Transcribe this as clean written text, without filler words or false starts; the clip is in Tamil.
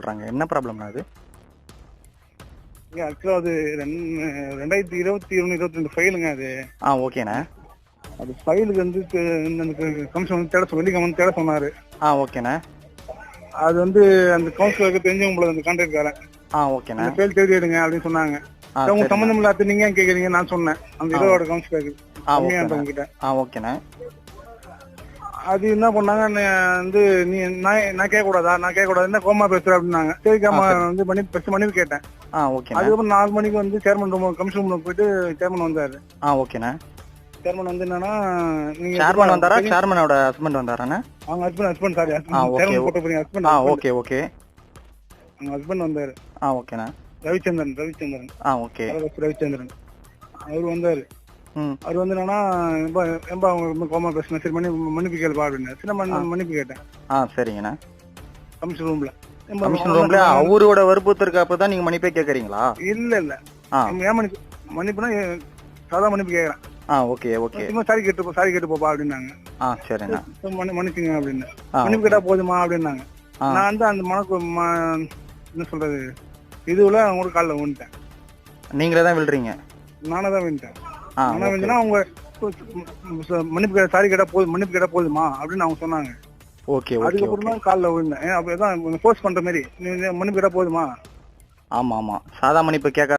சொல்றாங்க. என்ன ப்ராப்ளம்னா அது? ஆக்சுவலா அது 2021, 22 ஃபைலுங்க அது. ஓகேண்ணே. அது ஃபைலுக்கு வந்து கமிஷன் வந்து தேட வெள்ளிக்கிழமை வந்து தேட சொன்னாரு. ஓகேண்ணே. அது வந்து அந்த கவுன்சிலருக்கு தெரிஞ்சவங்க அந்த கான்ட்ராக்ட்காரன். ஓகேண்ணே. அந்த ஃபைல் தேடி எடுங்க அப்படின்னு சொன்னாங்க. உங்க சரிண்ணே. சம்பந்தம் இல்லாத நீங்க ஏன் கேக்குறீங்க நான் சொன்னேன். அந்த இதோட கவுன்சிலருக்கு கம்மியானவங்க கிட்ட. ஓகேண்ணே. அது என்ன பண்ணாங்க வந்து நீ நான் கேட்க கூடாதா, நான் கேட்க கூடாது, என்ன கோமா பேசுற அப்படின்னாங்க. சரி கோமா வந்து மன்னிப்பு கேட்டேன். ஓகேண்ணே. அதுக்கப்புறம் 4 மணிக்கு வந்து சேர்மன் ரூம் கமிஷன் ரூம்ல போயிட்டு சேர்மன் வந்தாரு. ஓகேண்ணே. சேர்மன் வந்து என்னன்னா நீங்க சேர்மன் வந்தாரா? சேர்மனோட ஹஸ்பண்ட் வந்தாராண்ணே? அவங்க ஹஸ்பண்ட் சாரி சேர்மன் போட்ட போறீங்க ஹஸ்பண்ட். Okay okay. அவங்க ஹஸ்பண்ட் வந்தாரு. ஓகேண்ணே. ரவிச்சந்திரன். ஓகே. ரவிச்சந்திரன் அவரு வந்தாரு. அவர் வந்து என்னன்னா அவங்க கோமா பேசுனா சரி மன்னிப்பு கேள்பா அப்படின்னு. சரி மன்னிப்பு கேட்டேன். சரிங்கண்ணா. கமிஷன் ரூம்ல அவரோட வற்புறுத்தலுக்கு அப்பதான் நீங்க மன்னிப்பே கேக்குறீங்களா? இல்ல ஏன் மன்னிப்புனா சாதா மன்னிப்பு கேக்குறேன். Okay okay. சாரி கேட்டு போப்பா அப்படின்னாங்க. சரிண்ணா. மன்னிச்சுங்க அப்படின்னு. மன்னிப்பு கேட்டா போதுமா அப்படின்னாங்க. நான் வந்து அந்த மனக்கு என்ன சொல்றது இதுல அவங்க காலில் விழுந்துட்டேன். நீங்களே தான் விழுறீங்க? நானே தான் விழுந்துட்டேன். நானா விழுந்தா அவங்க மன்னிப்பு கேட்டா போதுமா அப்படின்னு அவங்க சொன்னாங்க. ஓகே. அதுக்கப்புறம் தான் காலில் விழுந்தேன். அப்படிதான் ஃபோர்ஸ் பண்ற மாதிரி மன்னிப்பு கேட்டா போதுமா? ஆமா சாதா மன்னிப்பு கேட்க